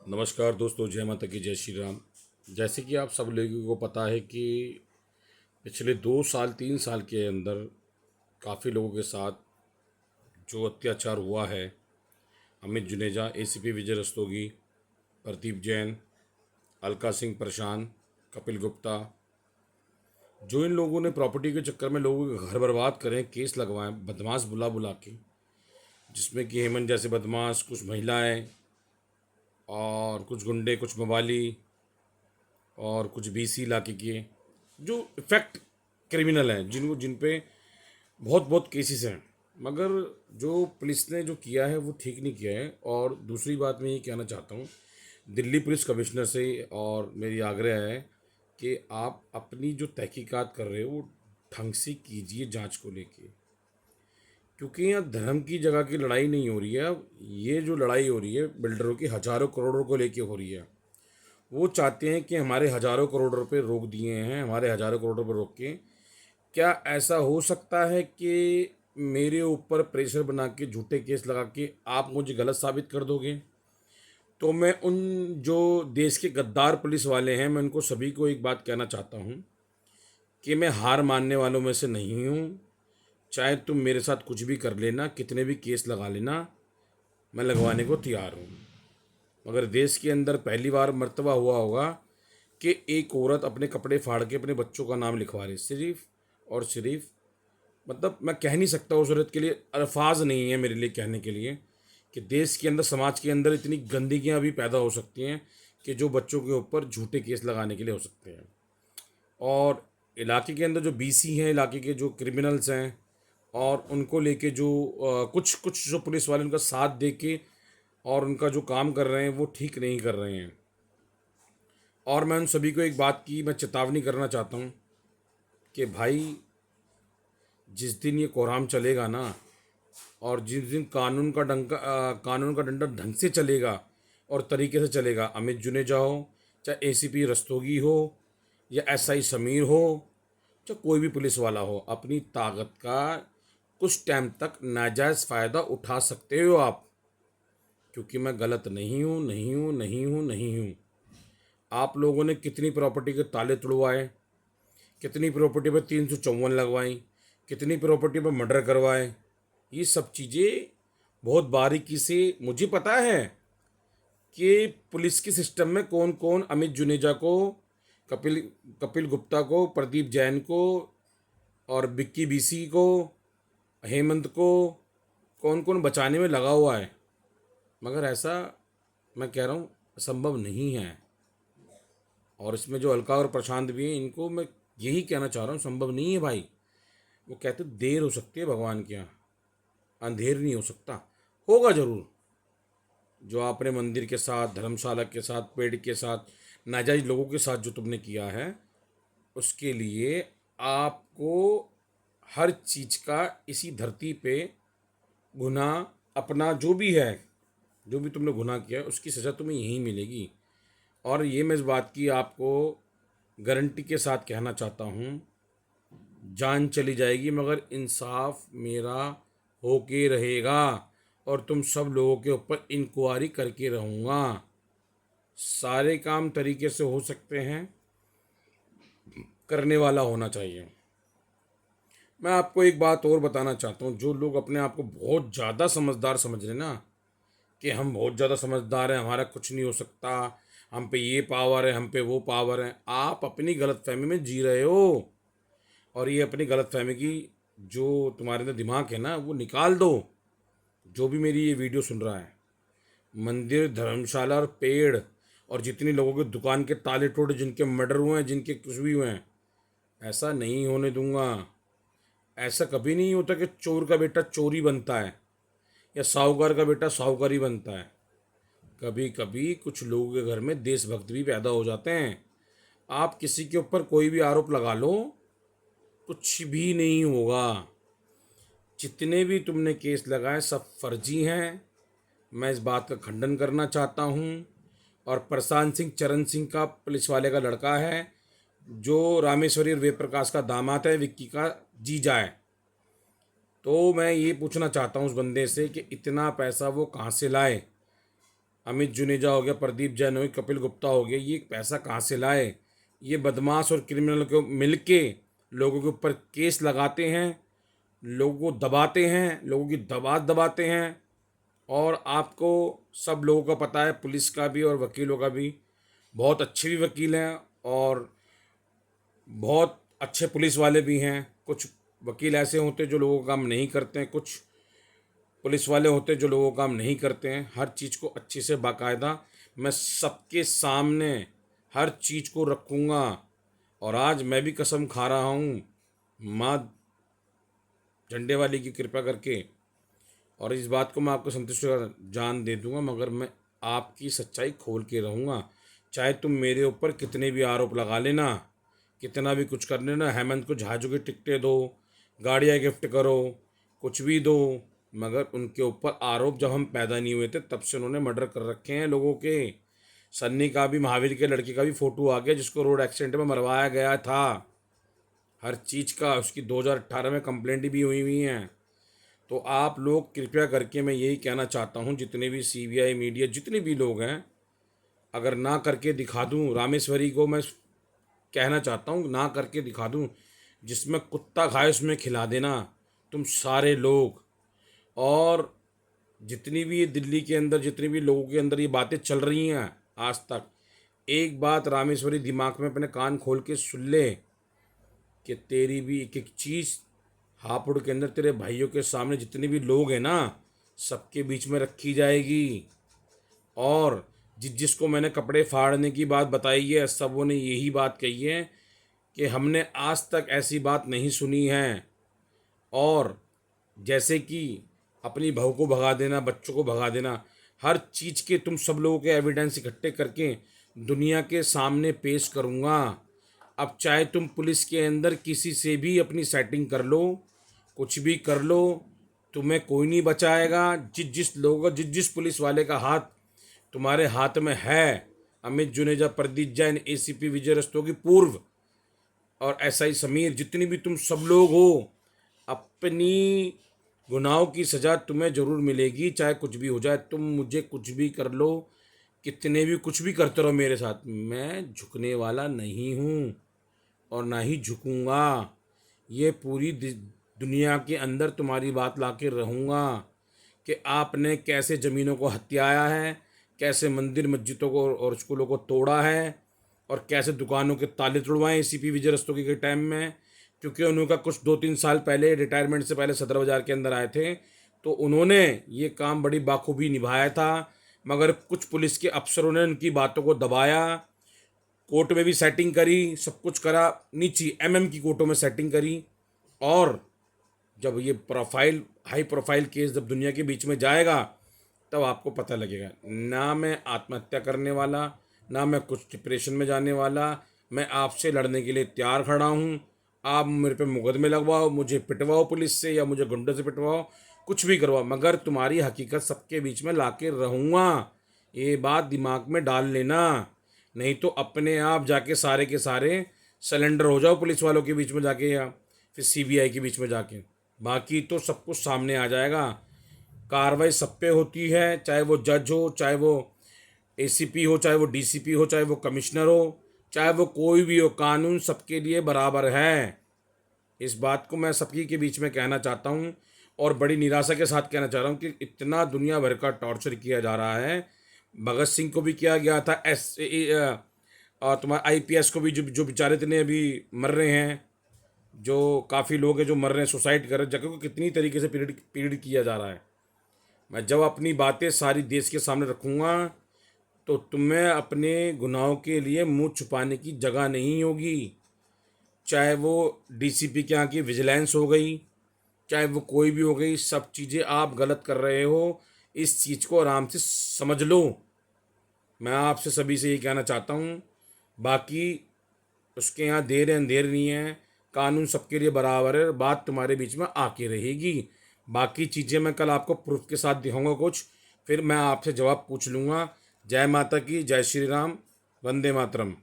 नमस्कार दोस्तों, जय माता की जय श्री राम। जैसे कि आप सब लोगों को पता है कि पिछले 2 साल 3 साल के अंदर काफ़ी लोगों के साथ जो अत्याचार हुआ है, अमित जुनेजा, एसीपी विजय रस्तोगी, प्रदीप जैन, अलका सिंह प्रशांत, कपिल गुप्ता, जो इन लोगों ने प्रॉपर्टी के चक्कर में लोगों के घर बर्बाद करें, केस लगवाएं बदमाश बुला बुला के, जिसमें कि हेमंत जैसे बदमाश, कुछ महिलाएं और कुछ गुंडे, कुछ मवाली और कुछ बीसी इलाके के जो इफेक्ट क्रिमिनल हैं, जिन पे बहुत बहुत केसेस हैं। मगर जो पुलिस ने जो किया है वो ठीक नहीं किया है। और दूसरी बात मैं ये कहना चाहता हूँ दिल्ली पुलिस कमिश्नर से, और मेरी आग्रह है कि आप अपनी जो तहकीकात कर रहे हो वो ढंग से कीजिए जांच को लेके, क्योंकि यहाँ धर्म की जगह की लड़ाई नहीं हो रही है। अब ये जो लड़ाई हो रही है बिल्डरों की हजारों करोड़ों को लेके हो रही है। वो चाहते हैं कि हमारे हजारों करोड़ रुपए रोक दिए हैं, हमारे हजारों करोड़ रुपए रोक के क्या ऐसा हो सकता है कि मेरे ऊपर प्रेशर बना के झूठे केस लगा के आप मुझे गलत साबित कर दोगे? तो मैं उन जो देश के गद्दार पुलिस वाले हैं, मैं उनको सभी को एक बात कहना चाहता हूँ कि मैं हार मानने वालों में से नहीं हूँ। चाहे तुम मेरे साथ कुछ भी कर लेना, कितने भी केस लगा लेना, मैं लगवाने को तैयार हूँ। मगर देश के अंदर पहली बार मर्तबा हुआ होगा कि एक औरत अपने कपड़े फाड़ के अपने बच्चों का नाम लिखवा रही, सिर्फ और सिर्फ। मतलब मैं कह नहीं सकता, उस औरत के लिए अल्फाज नहीं है मेरे लिए कहने के लिए कि देश के अंदर, समाज के अंदर इतनी गंदगियां भी पैदा हो सकती हैं कि जो बच्चों के ऊपर झूठे केस लगाने के लिए हो सकते हैं। और इलाके के अंदर जो बीसी हैं, इलाके के जो क्रिमिनल्स हैं, और उनको लेके जो कुछ कुछ जो पुलिस वाले उनका साथ दे के और उनका जो काम कर रहे हैं वो ठीक नहीं कर रहे हैं। और मैं उन सभी को एक बात की मैं चेतावनी करना चाहता हूँ कि भाई, जिस दिन ये कोहराम चलेगा ना, और जिस दिन कानून का डंडा ढंग से चलेगा और तरीके से चलेगा, अमित जुनेजा हो, चाहे एसीपी रस्तोगी हो, या एसआई समीर हो, चाहे कोई भी पुलिस वाला हो, अपनी ताकत का कुछ टाइम तक नाजायज़ फ़ायदा उठा सकते हो आप। क्योंकि मैं गलत नहीं हूँ, नहीं हूँ, नहीं हूँ, नहीं हूँ। आप लोगों ने कितनी प्रॉपर्टी के ताले तुड़वाए, कितनी प्रॉपर्टी पर 354 लगवाई, कितनी प्रॉपर्टी पर मर्डर करवाए। ये सब चीज़ें बहुत बारीकी से मुझे पता है कि पुलिस के सिस्टम में कौन कौन अमित जुनेजा को, कपिल कपिल गुप्ता को, प्रदीप जैन को, और बिक्की बीसी को, हेमंत को, कौन कौन बचाने में लगा हुआ है। मगर ऐसा मैं कह रहा हूँ संभव नहीं है। और इसमें जो अलका और प्रशांत भी हैं, इनको मैं यही कहना चाह रहा हूँ, संभव नहीं है भाई। वो कहते देर हो सकती है भगवान के यहाँ, अंधेर नहीं हो सकता। होगा ज़रूर। जो आपने मंदिर के साथ, धर्मशाला के साथ, पेड़ के साथ, नाजायज लोगों के साथ जो तुमने किया है, उसके लिए आपको हर चीज़ का इसी धरती पे गुनाह, अपना जो भी है, जो भी तुमने गुनाह किया है उसकी सज़ा तुम्हें यहीं मिलेगी। और ये मैं इस बात की आपको गारंटी के साथ कहना चाहता हूँ, जान चली जाएगी मगर इंसाफ मेरा होके रहेगा, और तुम सब लोगों के ऊपर इंक्वायरी करके रहूँगा। सारे काम तरीके से हो सकते हैं, करने वाला होना चाहिए। मैं आपको एक बात और बताना चाहता हूँ, जो लोग अपने आप को बहुत ज़्यादा समझदार समझ रहे हैं ना, कि हम बहुत ज़्यादा समझदार हैं, हमारा कुछ नहीं हो सकता, हम पे ये पावर है, हम पे वो पावर है, आप अपनी गलतफहमी में जी रहे हो। और ये अपनी गलतफहमी की जो तुम्हारे अंदर दिमाग है ना, वो निकाल दो। जो भी मेरी ये वीडियो सुन रहा है, मंदिर, धर्मशाला और पेड़, और जितनी लोगों के दुकान के ताले टूटे, जिनके मर्डर हुए हैं, जिनके कुछ भी हुए हैं, ऐसा नहीं होने दूंगा। ऐसा कभी नहीं होता कि चोर का बेटा चोरी बनता है या साहूकार का बेटा साहूकारी बनता है। कभी कभी कुछ लोगों के घर में देशभक्त भी पैदा हो जाते हैं। आप किसी के ऊपर कोई भी आरोप लगा लो, कुछ भी नहीं होगा। जितने भी तुमने केस लगाए सब फर्जी हैं। मैं इस बात का खंडन करना चाहता हूँ। और प्रशांत सिंह चरण सिंह का, पुलिस वाले का लड़का है, जो रामेश्वरी और वेदप्रकाश का दामाद है, विक्की का जीजा है। तो मैं ये पूछना चाहता हूँ उस बंदे से कि इतना पैसा वो कहाँ से लाए। अमित जुनेजा हो गया, प्रदीप जैन हो गया, कपिल गुप्ता हो गया, ये पैसा कहाँ से लाए? ये बदमाश और क्रिमिनल को मिलके लोगों के ऊपर केस लगाते हैं, लोगों को दबाते हैं, लोगों की दबात दबाते हैं। और आपको सब लोगों का पता है, पुलिस का भी और वकीलों का भी, बहुत अच्छे भी वकील हैं और बहुत अच्छे पुलिस वाले भी हैं। कुछ वकील ऐसे होते हैं जो लोगों का काम नहीं करते हैं, कुछ पुलिस वाले होते हैं जो लोगों का काम नहीं करते हैं। हर चीज़ को अच्छे से बाकायदा मैं सबके सामने हर चीज़ को रखूँगा। और आज मैं भी कसम खा रहा हूँ माँ झंडे वाली की कृपा करके, और इस बात को मैं आपको संतुष्ट जान दे दूंगा, मगर मैं आपकी सच्चाई खोल के रहूँगा। चाहे तुम मेरे ऊपर कितने भी आरोप लगा लेना, कितना भी कुछ कर लेना, हेमंत को जहाज़ों की टिकटें दो, गाड़ियाँ गिफ्ट करो, कुछ भी दो, मगर उनके ऊपर आरोप जब हम पैदा नहीं हुए थे तब से उन्होंने मर्डर कर रखे हैं लोगों के। सन्नी का भी, महावीर के लड़के का भी फ़ोटो आ गया जिसको रोड एक्सीडेंट में मरवाया गया था। हर चीज़ का उसकी 2018 में कंप्लेंट भी हुई हुई हैं। तो आप लोग कृपया करके, मैं यही कहना चाहता हूँ, जितने भी सीबीआई मीडिया जितने भी लोग हैं, अगर ना करके दिखा दूँ रामेश्वरी को, मैं कहना चाहता हूँ ना करके दिखा दूँ, जिसमें कुत्ता खाए उसमें खिला देना तुम सारे लोग। और जितनी भी दिल्ली के अंदर जितने भी लोगों के अंदर ये बातें चल रही हैं आज तक, एक बात रामेश्वरी दिमाग में अपने कान खोल के सुन ले कि तेरी भी एक एक चीज़ हापुड़ के अंदर तेरे भाइयों के सामने जितने भी लोग हैं ना, सबके बीच में रखी जाएगी। और जिसको मैंने कपड़े फाड़ने की बात बताई है, सबों ने यही बात कही है कि हमने आज तक ऐसी बात नहीं सुनी है। और जैसे कि अपनी बहू को भगा देना, बच्चों को भगा देना, हर चीज़ के तुम सब लोगों के एविडेंस इकट्ठे करके दुनिया के सामने पेश करूँगा। अब चाहे तुम पुलिस के अंदर किसी से भी अपनी सेटिंग कर लो, कुछ भी कर लो, तुम्हें कोई नहीं बचाएगा। जिस जिस लोगों का, जिस जिस पुलिस वाले का हाथ तुम्हारे हाथ में है, अमित जुनेजा, प्रदीप जैन, एसीपी विजय रस्तोगी पूर्व और एसआई समीर, जितनी भी तुम सब लोग हो, अपनी गुनाहों की सज़ा तुम्हें ज़रूर मिलेगी, चाहे कुछ भी हो जाए। तुम मुझे कुछ भी कर लो, कितने भी कुछ भी करते रहो मेरे साथ, मैं झुकने वाला नहीं हूँ और ना ही झुकूँगा। ये पूरी दुनिया के अंदर तुम्हारी बात ला के रहूँगा कि आपने कैसे ज़मीनों को हत्याया है, कैसे मंदिर मस्जिदों को और स्कूलों को तोड़ा है, और कैसे दुकानों के ताले तोड़वाए एसीपी विजय रस्तोगी के टाइम में। क्योंकि उनका कुछ 2-3 साल पहले, रिटायरमेंट से पहले सदर बाज़ार के अंदर आए थे, तो उन्होंने ये काम बड़ी बाखूबी निभाया था। मगर कुछ पुलिस के अफसरों ने उनकी बातों को दबाया, कोर्ट में भी सेटिंग करी, सब कुछ करा, नीची एमएम की कोर्टों में सेटिंग करी। और जब ये प्रोफाइल, हाई प्रोफाइल केस जब दुनिया के बीच में जाएगा, तब आपको पता लगेगा। ना मैं आत्महत्या करने वाला, ना मैं कुछ डिप्रेशन में जाने वाला, मैं आपसे लड़ने के लिए तैयार खड़ा हूँ। आप मेरे पे मुकदमे लगवाओ, मुझे पिटवाओ पुलिस से, या मुझे गुंडे से पिटवाओ, कुछ भी करवाओ, मगर तुम्हारी हकीकत सबके बीच में ला के रहूँगा। ये बात दिमाग में डाल लेना, नहीं तो अपने आप जाके सारे के सारे सलेंडर हो जाओ पुलिस वालों के बीच में जाके, या फिर सीबीआई के बीच में जाके। बाकी तो सब कुछ सामने आ जाएगा। कार्रवाई सब पे होती है, चाहे वो जज हो, चाहे वो एसीपी हो, चाहे वो डीसीपी हो, चाहे वो कमिश्नर हो, चाहे वो कोई भी हो, कानून सबके लिए बराबर है। इस बात को मैं सबकी के बीच में कहना चाहता हूँ और बड़ी निराशा के साथ कहना चाह रहा हूँ कि इतना दुनिया भर का टॉर्चर किया जा रहा है। भगत सिंह को भी किया गया था, और तुम्हारा आईपीएस को भी, जो जो बेचारे इतने अभी मर रहे हैं, जो काफ़ी लोग हैं जो मर रहे हैं, सुसाइड कर रहे हैं, जगह को कितनी तरीके से पीड़ित किया जा रहा है। मैं जब अपनी बातें सारी देश के सामने रखूँगा, तो तुम्हें अपने गुनाहों के लिए मुंह छुपाने की जगह नहीं होगी। चाहे वो डीसीपी के यहाँ की विजिलेंस हो गई, चाहे वो कोई भी हो गई, सब चीज़ें आप गलत कर रहे हो, इस चीज़ को आराम से समझ लो। मैं आपसे सभी से ये कहना चाहता हूँ। बाकी उसके यहाँ देर है अंधेर नहीं है, कानून सबके लिए बराबर है, बात तुम्हारे बीच में आके रहेगी। बाकी चीज़ें मैं कल आपको प्रूफ के साथ दिखाऊंगा कुछ, फिर मैं आपसे जवाब पूछ लूँगा। जय माता की, जय श्री राम, वंदे मातरम।